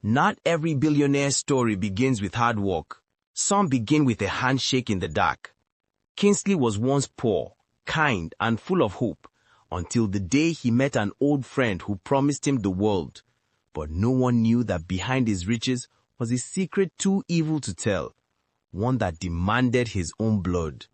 Not every billionaire story begins with hard work. Some begin with a handshake in the dark. Kinsley was once poor, kind, and full of hope, until the day he met an old friend who promised him the world. But no one knew that behind his riches was a secret too evil to tell, one that demanded his own blood.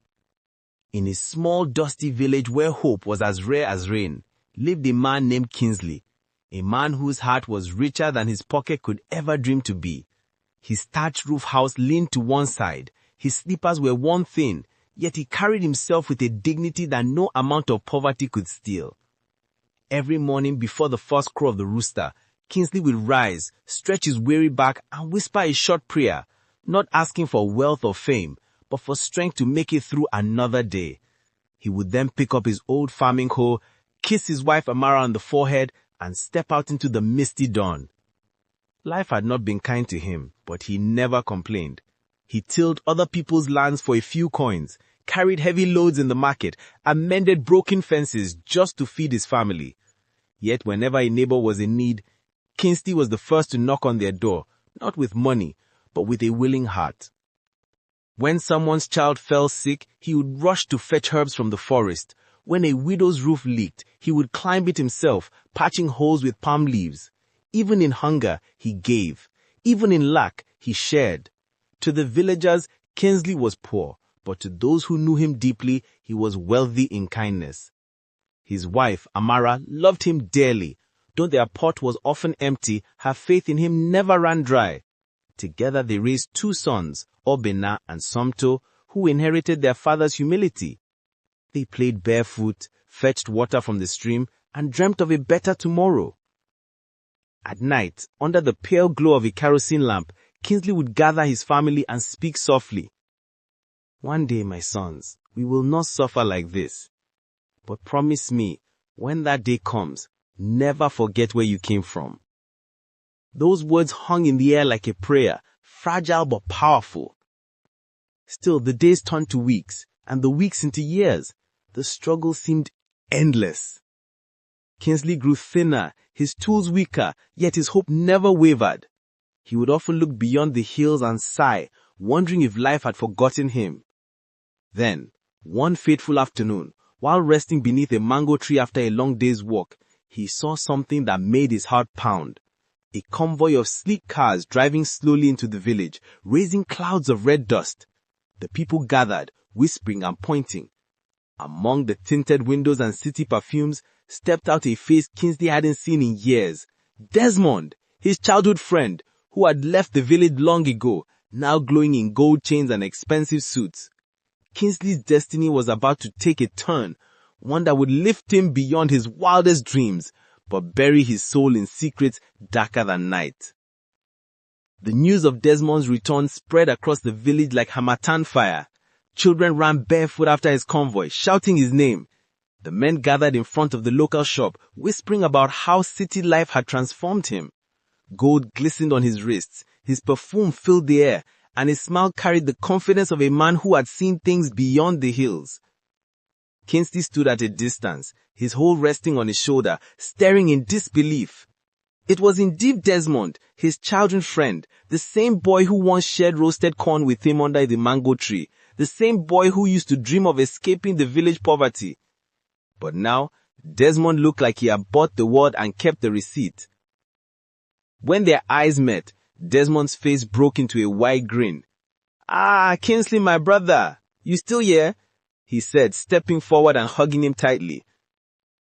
In a small dusty village where hope was as rare as rain, lived a man named Kinsley, a man whose heart was richer than his pocket could ever dream to be. His thatched roof house leaned to one side, his slippers were worn thin, yet he carried himself with a dignity that no amount of poverty could steal. Every morning before the first crow of the rooster, Kinsley would rise, stretch his weary back, and whisper a short prayer, not asking for wealth or fame, but for strength to make it through another day. He would then pick up his old farming hoe, kiss his wife Amara on the forehead, and step out into the misty dawn. Life had not been kind to him, but he never complained. He tilled other people's lands for a few coins, carried heavy loads in the market, and mended broken fences just to feed his family. Yet whenever a neighbor was in need, Kinsley was the first to knock on their door, not with money, but with a willing heart. When someone's child fell sick, he would rush to fetch herbs from the forest. When a widow's roof leaked, he would climb it himself, patching holes with palm leaves. Even in hunger, he gave. Even in lack, he shared. To the villagers, Kinsley was poor, but to those who knew him deeply, he was wealthy in kindness. His wife, Amara, loved him dearly. Though their pot was often empty, her faith in him never ran dry. Together they raised 2 sons, Obina and Somto, who inherited their father's humility. They played barefoot, fetched water from the stream, and dreamt of a better tomorrow. At night, under the pale glow of a kerosene lamp, Kinsley would gather his family and speak softly. "One day, my sons, we will not suffer like this. But promise me, when that day comes, never forget where you came from." Those words hung in the air like a prayer, fragile but powerful. Still, the days turned to weeks, and the weeks into years. The struggle seemed endless. Kinsley grew thinner, his tools weaker, yet his hope never wavered. He would often look beyond the hills and sigh, wondering if life had forgotten him. Then, one fateful afternoon, while resting beneath a mango tree after a long day's walk, he saw something that made his heart pound. A convoy of sleek cars driving slowly into the village, raising clouds of red dust. The people gathered, whispering and pointing. Among the tinted windows and city perfumes stepped out a face Kinsley hadn't seen in years. Desmond, his childhood friend, who had left the village long ago, now glowing in gold chains and expensive suits. Kinsley's destiny was about to take a turn, one that would lift him beyond his wildest dreams, but bury his soul in secrets darker than night. The news of Desmond's return spread across the village like harmattan fire. Children ran barefoot after his convoy, shouting his name. The men gathered in front of the local shop, whispering about how city life had transformed him. Gold glistened on his wrists, his perfume filled the air, and his smile carried the confidence of a man who had seen things beyond the hills. Kinsley stood at a distance, his whole resting on his shoulder, staring in disbelief. It was indeed Desmond, his childhood friend, the same boy who once shared roasted corn with him under the mango tree, the same boy who used to dream of escaping the village poverty. But now, Desmond looked like he had bought the word and kept the receipt. When their eyes met, Desmond's face broke into a wide grin. "Ah, Kinsley, my brother, you still here?" he said, stepping forward and hugging him tightly.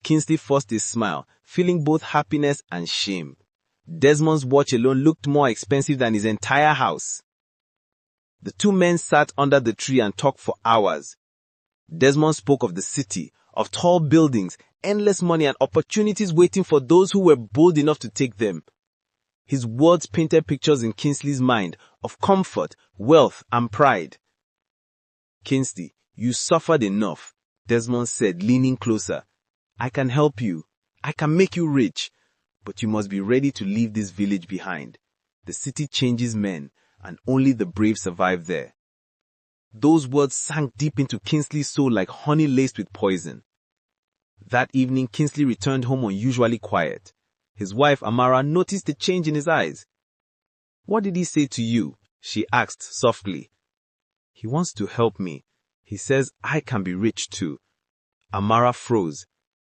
Kinsley forced a smile, feeling both happiness and shame. Desmond's watch alone looked more expensive than his entire house. The 2 men sat under the tree and talked for hours. Desmond spoke of the city, of tall buildings, endless money and opportunities waiting for those who were bold enough to take them. His words painted pictures in Kinsley's mind of comfort, wealth, and pride. "Kinsley, you suffered enough," Desmond said, leaning closer. "I can help you. I can make you rich. But you must be ready to leave this village behind. The city changes men, and only the brave survive there." Those words sank deep into Kinsley's soul like honey laced with poison. That evening, Kinsley returned home unusually quiet. His wife, Amara, noticed a change in his eyes. "What did he say to you?" she asked softly. "He wants to help me. He says I can be rich too." Amara froze.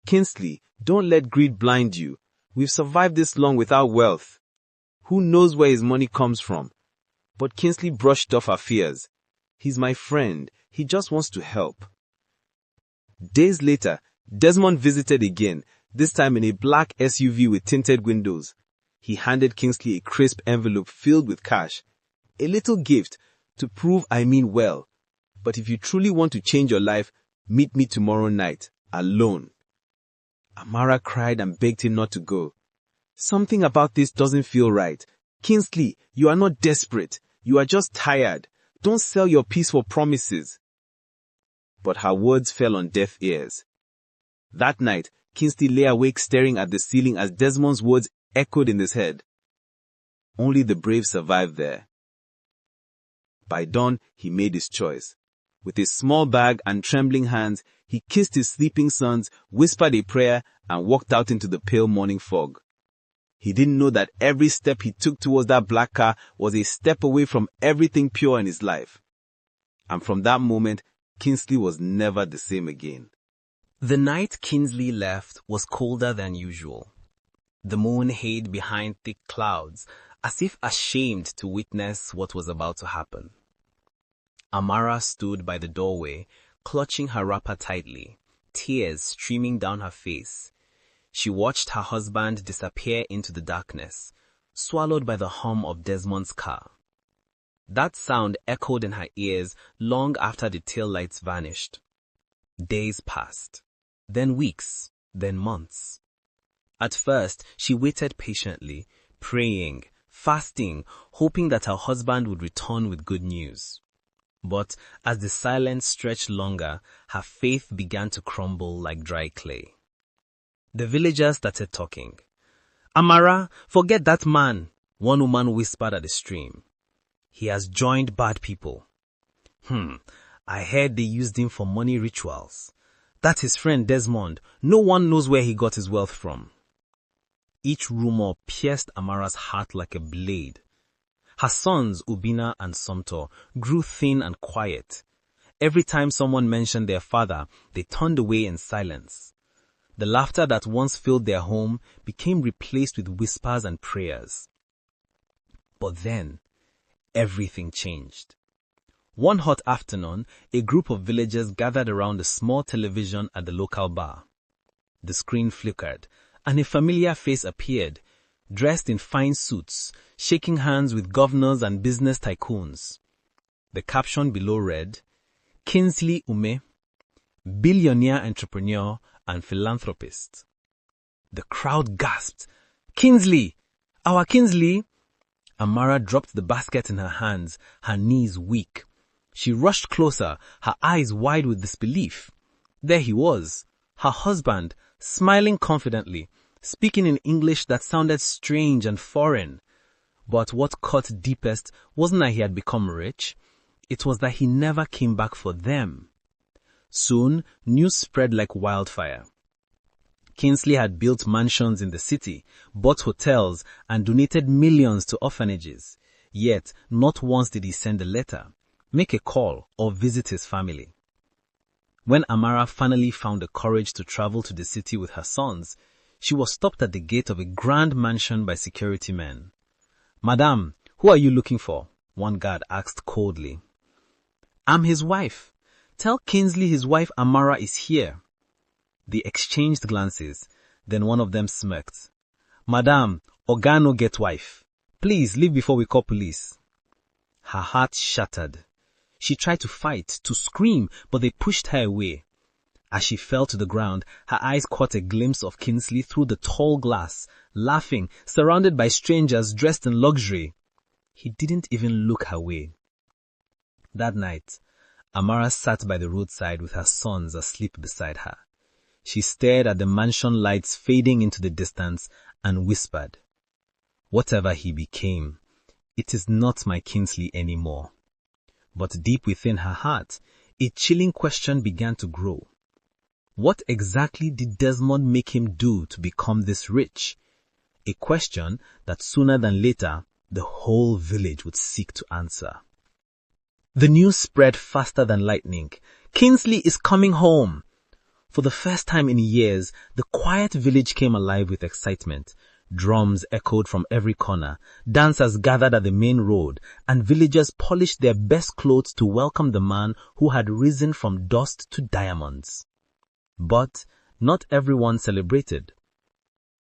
"Kinsley, don't let greed blind you. We've survived this long without wealth. Who knows where his money comes from?" But Kinsley brushed off her fears. "He's my friend. He just wants to help." Days later, Desmond visited again, this time in a black SUV with tinted windows. He handed Kinsley a crisp envelope filled with cash. "A little gift to prove I mean well. But if you truly want to change your life, meet me tomorrow night, alone." Amara cried and begged him not to go. "Something about this doesn't feel right. Kinsley, you are not desperate. You are just tired. Don't sell your peace for promises." But her words fell on deaf ears. That night, Kinsley lay awake staring at the ceiling as Desmond's words echoed in his head. Only the brave survive there. By dawn, he made his choice. With his small bag and trembling hands, he kissed his sleeping sons, whispered a prayer, and walked out into the pale morning fog. He didn't know that every step he took towards that black car was a step away from everything pure in his life. And from that moment, Kinsley was never the same again. The night Kinsley left was colder than usual. The moon hid behind thick clouds, as if ashamed to witness what was about to happen. Amara stood by the doorway, clutching her wrapper tightly, tears streaming down her face. She watched her husband disappear into the darkness, swallowed by the hum of Desmond's car. That sound echoed in her ears long after the taillights vanished. Days passed, then weeks, then months. At first, she waited patiently, praying, fasting, hoping that her husband would return with good news. But as the silence stretched longer, her faith began to crumble like dry clay. The villagers started talking. "Amara, forget that man," one woman whispered at the stream. "He has joined bad people." I heard they used him for money rituals. That's his friend Desmond. No one knows where he got his wealth from." Each rumor pierced Amara's heart like a blade. Her sons, Ubina and Somto, grew thin and quiet. Every time someone mentioned their father, they turned away in silence. The laughter that once filled their home became replaced with whispers and prayers. But then, everything changed. One hot afternoon, a group of villagers gathered around a small television at the local bar. The screen flickered, and a familiar face appeared, dressed in fine suits, shaking hands with governors and business tycoons. The caption below read, "Kinsley Ume, billionaire entrepreneur and philanthropist." The crowd gasped. "Kinsley! Our Kinsley!" Amara dropped the basket in her hands, her knees weak. She rushed closer, her eyes wide with disbelief. There he was, her husband, smiling confidently, speaking in English that sounded strange and foreign. But what cut deepest wasn't that he had become rich. It was that he never came back for them. Soon, news spread like wildfire. Kinsley had built mansions in the city, bought hotels, and donated millions to orphanages. Yet, not once did he send a letter, make a call, or visit his family. When Amara finally found the courage to travel to the city with her sons, she was stopped at the gate of a grand mansion by security men. "Madam, who are you looking for?" one guard asked coldly. "I'm his wife. Tell Kinsley his wife Amara is here." They exchanged glances, then one of them smirked. "Madam, Oga no get wife. Please leave before we call police." Her heart shattered. She tried to fight, to scream, but they pushed her away. As she fell to the ground, her eyes caught a glimpse of Kinsley through the tall glass, laughing, surrounded by strangers dressed in luxury. He didn't even look her way. That night, Amara sat by the roadside with her sons asleep beside her. She stared at the mansion lights fading into the distance and whispered, "Whatever he became, it is not my Kinsley anymore." But deep within her heart, a chilling question began to grow. What exactly did Desmond make him do to become this rich? A question that sooner than later the whole village would seek to answer. The news spread faster than lightning. Kinsley is coming home. For the first time in years, the quiet village came alive with excitement. Drums echoed from every corner, dancers gathered at the main road, and villagers polished their best clothes to welcome the man who had risen from dust to diamonds. But not everyone celebrated.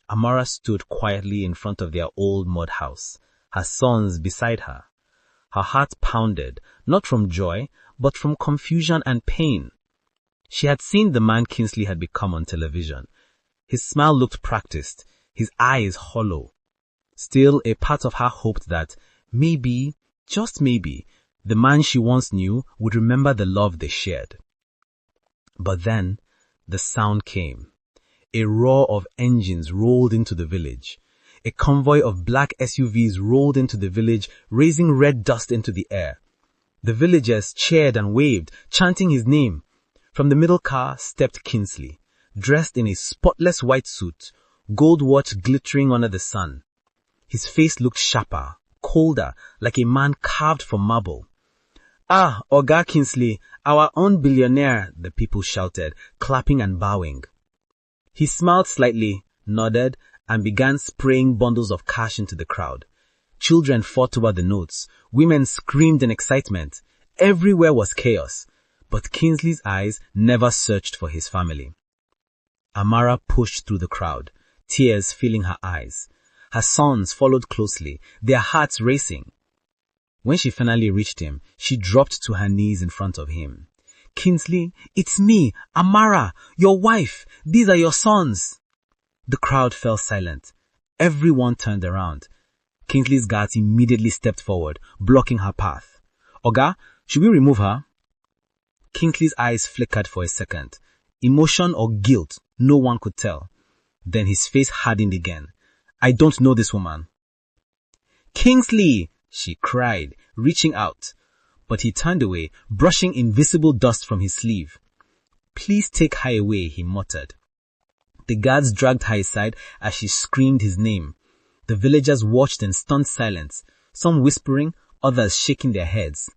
Amara stood quietly in front of their old mud house, her sons beside her. Her heart pounded, not from joy, but from confusion and pain. She had seen the man Kinsley had become on television. His smile looked practiced, his eyes hollow. Still, a part of her hoped that maybe, just maybe, the man she once knew would remember the love they shared. But then, the sound came. A roar of engines rolled into the village. A convoy of black SUVs rolled into the village, raising red dust into the air. The villagers cheered and waved, chanting his name. From the middle car stepped Kinsley, dressed in a spotless white suit, gold watch glittering under the sun. His face looked sharper, colder, like a man carved from marble. "Ah, Oga Kinsley, our own billionaire," the people shouted, clapping and bowing. He smiled slightly, nodded, and began spraying bundles of cash into the crowd. Children fought over the notes. Women screamed in excitement. Everywhere was chaos. But Kinsley's eyes never searched for his family. Amara pushed through the crowd, tears filling her eyes. Her sons followed closely, their hearts racing. When she finally reached him, she dropped to her knees in front of him. "Kinsley, it's me, Amara, your wife. These are your sons." The crowd fell silent. Everyone turned around. Kinsley's guards immediately stepped forward, blocking her path. "Oga, should we remove her?" Kinsley's eyes flickered for a second. Emotion or guilt, no one could tell. Then his face hardened again. "I don't know this woman." "Kinsley!" she cried, reaching out. But he turned away, brushing invisible dust from his sleeve. "Please take her away," he muttered. The guards dragged her aside as she screamed his name. The villagers watched in stunned silence, some whispering, others shaking their heads.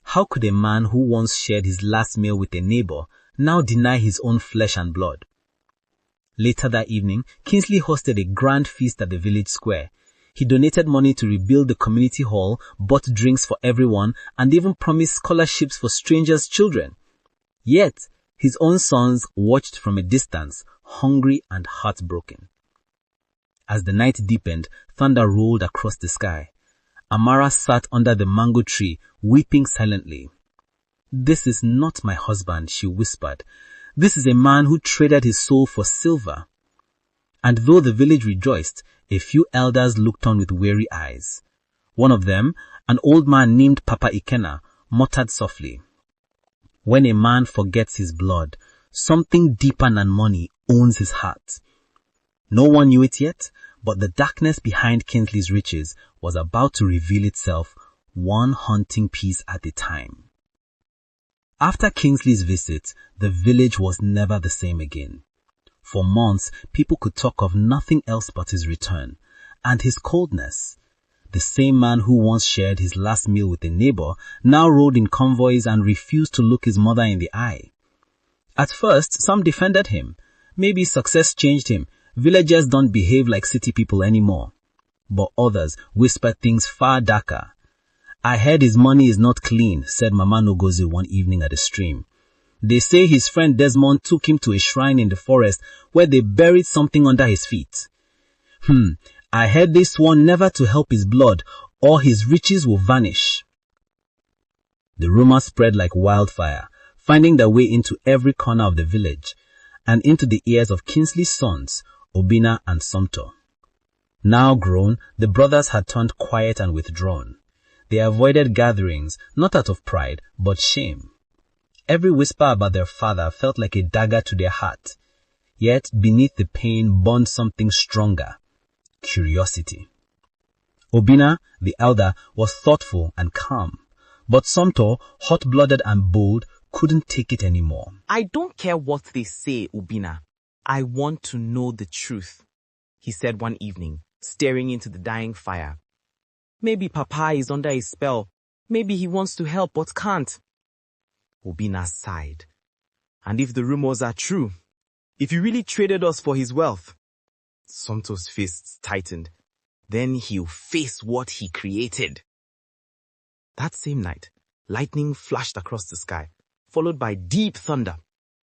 How could a man who once shared his last meal with a neighbor now deny his own flesh and blood? Later that evening, Kinsley hosted a grand feast at the village square. He donated money to rebuild the community hall, bought drinks for everyone, and even promised scholarships for strangers' children. Yet, his own sons watched from a distance, hungry and heartbroken. As the night deepened, thunder rolled across the sky. Amara sat under the mango tree, weeping silently. "This is not my husband," she whispered. "This is a man who traded his soul for silver." And though the village rejoiced, a few elders looked on with weary eyes. One of them, an old man named Papa Ikena, muttered softly, "When a man forgets his blood, something deeper than money owns his heart." No one knew it yet, but the darkness behind Kinsley's riches was about to reveal itself, one haunting piece at a time. After Kinsley's visit, the village was never the same again. For months, people could talk of nothing else but his return and his coldness. The same man who once shared his last meal with a neighbor now rode in convoys and refused to look his mother in the eye. At first, some defended him. Maybe success changed him. Villagers don't behave like city people anymore. But others whispered things far darker. "I heard his money is not clean," said Mama Nogozi one evening at a stream. "They say his friend Desmond took him to a shrine in the forest where they buried something under his feet. I heard they swore never to help his blood or his riches will vanish." The rumor spread like wildfire, finding their way into every corner of the village and into the ears of Kinsley's sons, Obina and Sumto. Now grown, the brothers had turned quiet and withdrawn. They avoided gatherings, not out of pride, but shame. Every whisper about their father felt like a dagger to their heart. Yet beneath the pain burned something stronger: curiosity. Obina, the elder, was thoughtful and calm, but Sumto, hot-blooded and bold, couldn't take it anymore. "I don't care what they say, Obina. I want to know the truth," he said one evening, staring into the dying fire. Maybe Papa is under a spell. Maybe he wants to help but can't. Obina sighed. And if the rumors are true, if he really traded us for his wealth, Somto's fists tightened. Then he'll face what he created. That same night, lightning flashed across the sky, followed by deep thunder.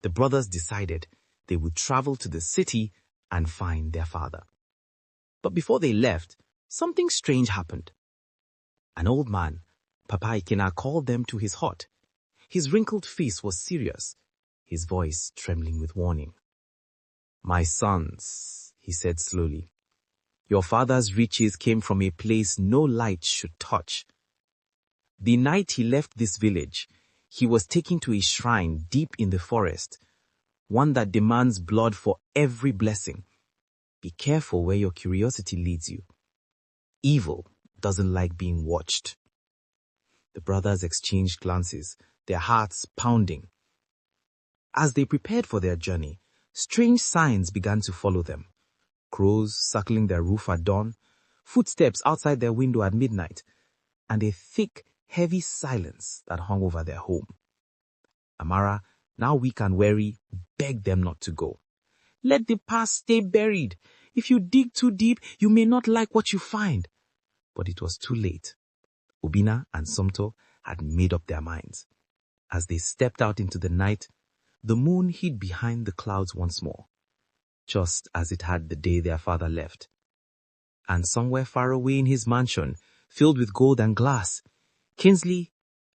The brothers decided they would travel to the city and find their father. But before they left, something strange happened. An old man, Papa Ikena, called them to his hut. His wrinkled face was serious, his voice trembling with warning. "My sons," he said slowly, "your father's riches came from a place no light should touch. The night he left this village, he was taken to a shrine deep in the forest, one that demands blood for every blessing. Be careful where your curiosity leads you. Evil doesn't like being watched." The brothers exchanged glances, their hearts pounding. As they prepared for their journey, strange signs began to follow them. Crows circling their roof at dawn, footsteps outside their window at midnight, and a thick, heavy silence that hung over their home. Amara, now weak and weary, begged them not to go. "Let the past stay buried. If you dig too deep, you may not like what you find." But it was too late. Obina and Somto had made up their minds. As they stepped out into the night, the moon hid behind the clouds once more, just as it had the day their father left. And somewhere far away in his mansion, filled with gold and glass, Kinsley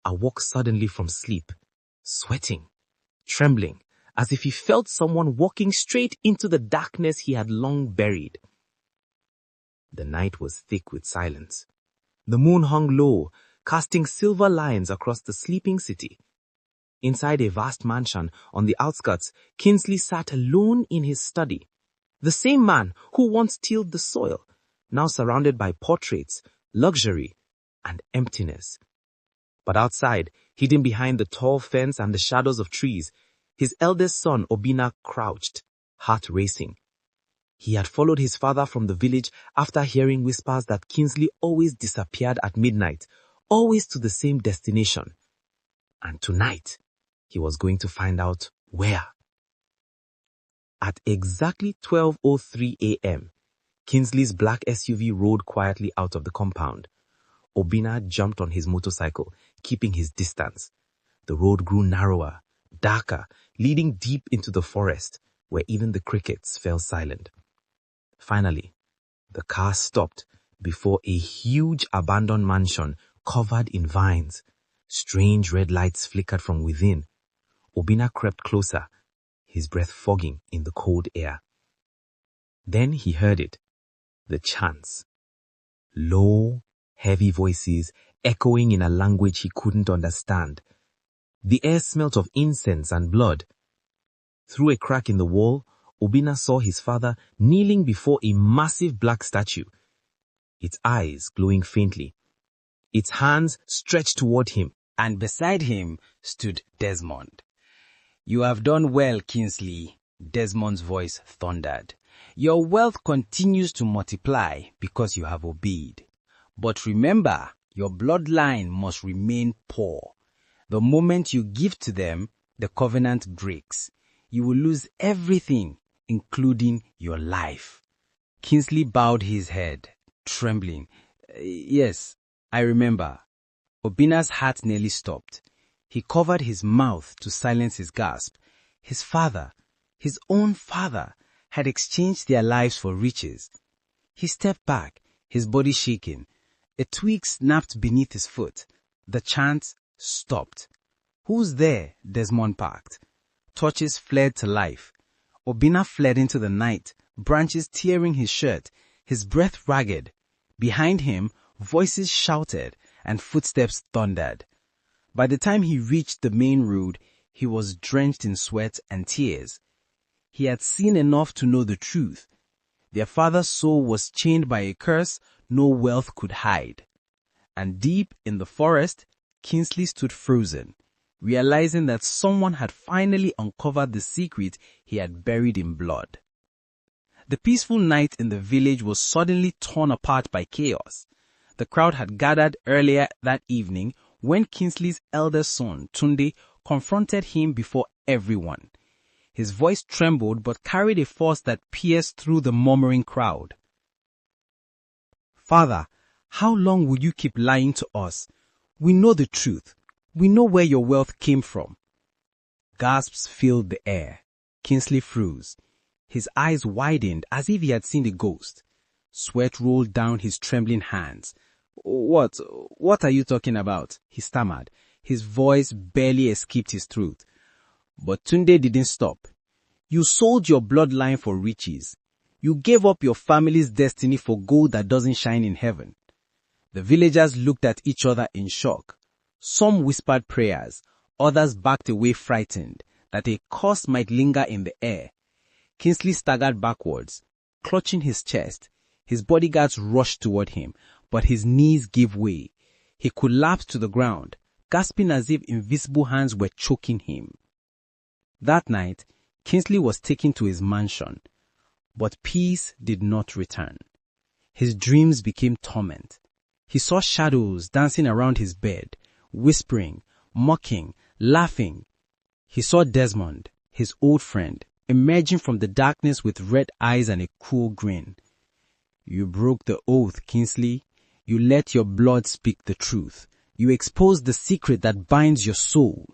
awoke suddenly from sleep, sweating, trembling, as if he felt someone walking straight into the darkness he had long buried. The night was thick with silence. The moon hung low, casting silver lines across the sleeping city. Inside a vast mansion on the outskirts, Kinsley sat alone in his study. The same man who once tilled the soil, now surrounded by portraits, luxury, and emptiness. But outside, hidden behind the tall fence and the shadows of trees, his eldest son Obina crouched, heart racing. He had followed his father from the village after hearing whispers that Kinsley always disappeared at midnight, always to the same destination. And tonight, he was going to find out where. At exactly 12:03 a.m., Kinsley's black SUV rolled quietly out of the compound. Obina jumped on his motorcycle, keeping his distance. The road grew narrower, darker, leading deep into the forest, where even the crickets fell silent. Finally, the car stopped before a huge abandoned mansion covered in vines. Strange red lights flickered from within. Obina crept closer, his breath fogging in the cold air. Then he heard it, the chants. Low, heavy voices echoing in a language he couldn't understand. The air smelt of incense and blood. Through a crack in the wall, Obina saw his father kneeling before a massive black statue, its eyes glowing faintly, its hands stretched toward him, and beside him stood Desmond. "You have done well, Kinsley," Desmond's voice thundered. "Your wealth continues to multiply because you have obeyed. But remember, your bloodline must remain poor. The moment you give to them, the covenant breaks. You will lose everything, including your life." Kinsley bowed his head, trembling. "Yes, I remember." Obina's heart nearly stopped. He covered his mouth to silence his gasp. His father, his own father, had exchanged their lives for riches. He stepped back, his body shaking. A twig snapped beneath his foot. The chant stopped. "Who's there?" Desmond barked. Torches flared to life. Obina fled into the night, branches tearing his shirt, his breath ragged. Behind him, voices shouted and footsteps thundered. By the time he reached the main road, he was drenched in sweat and tears. He had seen enough to know the truth. Their father's soul was chained by a curse no wealth could hide. And deep in the forest, Kinsley stood frozen, realizing that someone had finally uncovered the secret he had buried in blood. The peaceful night in the village was suddenly torn apart by chaos. The crowd had gathered earlier that evening when Kinsley's eldest son, Tunde, confronted him before everyone. His voice trembled but carried a force that pierced through the murmuring crowd. "Father, how long will you keep lying to us? We know the truth. We know where your wealth came from." Gasps filled the air. Kinsley froze. His eyes widened as if he had seen a ghost. Sweat rolled down his trembling hands. What are you talking about?" he stammered. His voice barely escaped his throat. But Tunde didn't stop. "You sold your bloodline for riches. You gave up your family's destiny for gold that doesn't shine in heaven." The villagers looked at each other in shock. Some whispered prayers. Others backed away frightened that a curse might linger in the air. Kinsley staggered backwards, clutching his chest. His bodyguards rushed toward him, but his knees gave way. He collapsed to the ground, gasping as if invisible hands were choking him. That night, Kinsley was taken to his mansion, but peace did not return. His dreams became torment. He saw shadows dancing around his bed, whispering, mocking, laughing. He saw Desmond, his old friend, emerging from the darkness with red eyes and a cruel grin. "You broke the oath, Kinsley. You let your blood speak the truth. You exposed the secret that binds your soul."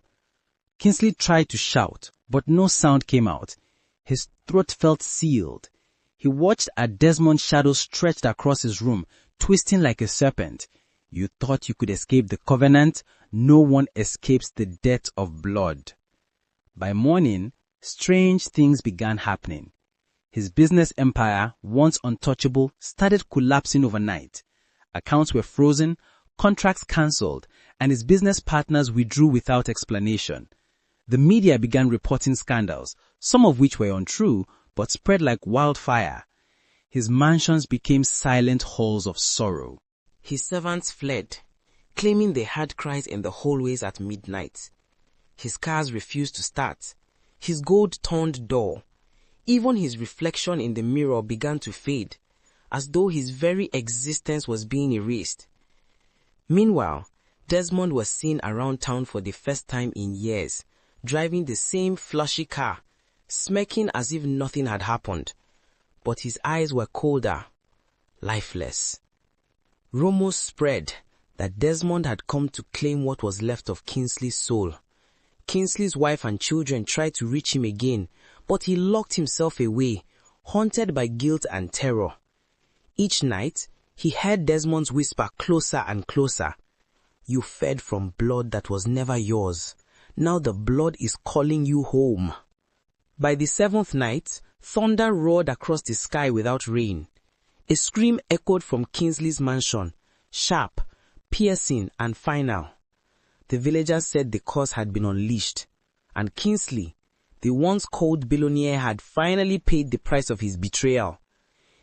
Kinsley tried to shout, but no sound came out. His throat felt sealed. He watched as Desmond's shadow stretched across his room, twisting like a serpent. "You thought you could escape the covenant? No one escapes the death of blood." By morning, strange things began happening. His business empire, once untouchable, started collapsing overnight. Accounts were frozen, contracts cancelled, and his business partners withdrew without explanation. The media began reporting scandals, some of which were untrue, but spread like wildfire. His mansions became silent halls of sorrow. His servants fled, claiming they heard cries in the hallways at midnight. His cars refused to start. His gold turned dull. Even his reflection in the mirror began to fade, as though his very existence was being erased. Meanwhile, Desmond was seen around town for the first time in years, driving the same flashy car, smirking as if nothing had happened. But his eyes were colder, lifeless. Rumors spread that Desmond had come to claim what was left of Kinsley's soul. Kinsley's wife and children tried to reach him again, but he locked himself away, haunted by guilt and terror. Each night, he heard Desmond's whisper closer and closer. "You fed from blood that was never yours. Now the blood is calling you home." By the seventh night, thunder roared across the sky without rain. A scream echoed from Kinsley's mansion, sharp, piercing, and final. The villagers said the curse had been unleashed, and Kinsley, the once called Billionaire, had finally paid the price of his betrayal.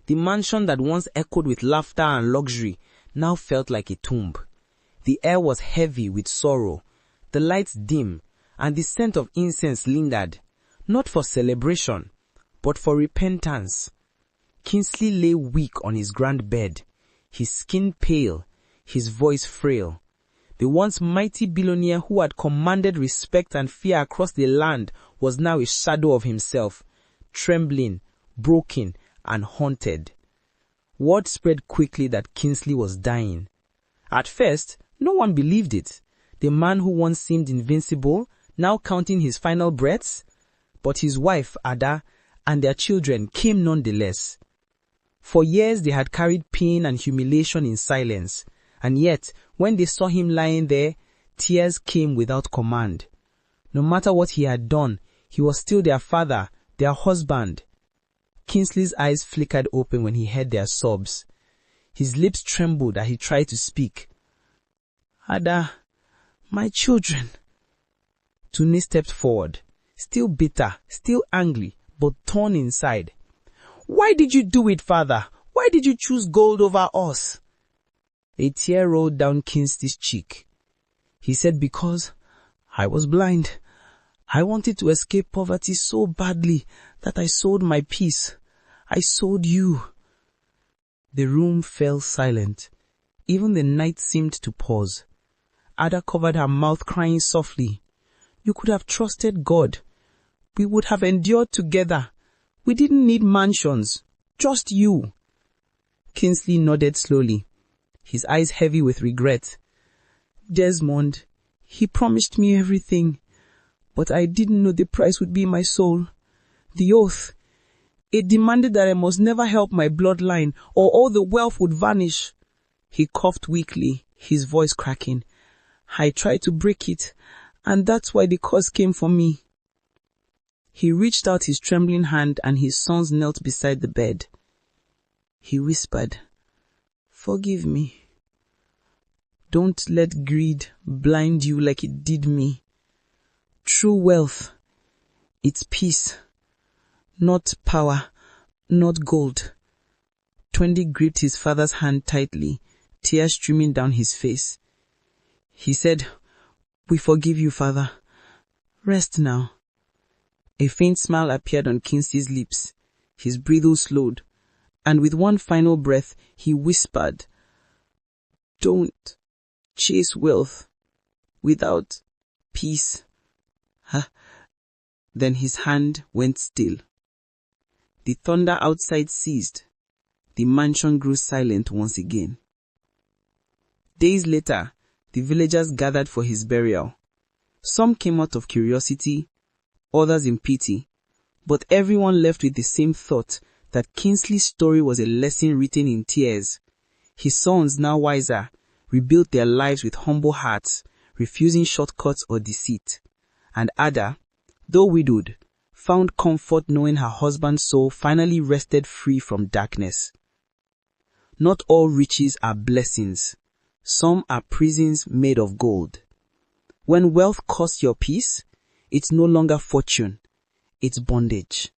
The mansion that once echoed with laughter and luxury now felt like a tomb. The air was heavy with sorrow, the lights dim, and the scent of incense lingered, not for celebration, but for repentance. Kinsley lay weak on his grand bed, his skin pale, his voice frail. The once mighty Billionaire who had commanded respect and fear across the land was now a shadow of himself, trembling, broken, and haunted. Word spread quickly that Kinsley was dying. At first, no one believed it. The man who once seemed invincible, now counting his final breaths. But his wife, Ada, and their children came nonetheless. For years they had carried pain and humiliation in silence, and yet, when they saw him lying there, tears came without command. No matter what he had done, he was still their father, their husband. Kinsley's eyes flickered open when he heard their sobs. His lips trembled as he tried to speak. "Ada, my children." Tuni stepped forward, still bitter, still angry, but torn inside. "Why did you do it, father? Why did you choose gold over us?" A tear rolled down Kinsley's cheek. He said, "Because I was blind. I wanted to escape poverty so badly that I sold my peace. I sold you." The room fell silent. Even the night seemed to pause. Ada covered her mouth, crying softly. You could have trusted God. We would have endured together. We didn't need mansions. Just you. Kinsley nodded slowly, his eyes heavy with regret. Desmond, he promised me everything, but I didn't know the price would be my soul. The oath. It demanded that I must never help my bloodline, or all the wealth would vanish. He coughed weakly, his voice cracking. I tried to break it, and that's why the curse came for me. He reached out his trembling hand and his sons knelt beside the bed. He whispered, Forgive me. Don't let greed blind you like it did me. True wealth, it's peace, not power, not gold. Twendi gripped his father's hand tightly, tears streaming down his face. He said, We forgive you, Father. Rest now. A faint smile appeared on Kinsley's lips. His breathing slowed, and with one final breath, he whispered, Don't chase wealth without peace. Then his hand went still. The thunder outside ceased. The mansion grew silent once again. Days later, the villagers gathered for his burial. Some came out of curiosity, others in pity, but everyone left with the same thought that Kinsley's story was a lesson written in tears. His sons, now wiser, rebuilt their lives with humble hearts, refusing shortcuts or deceit. And Ada, though widowed, found comfort knowing her husband's soul finally rested free from darkness. Not all riches are blessings. Some are prisons made of gold. When wealth costs your peace, it's no longer fortune, it's bondage.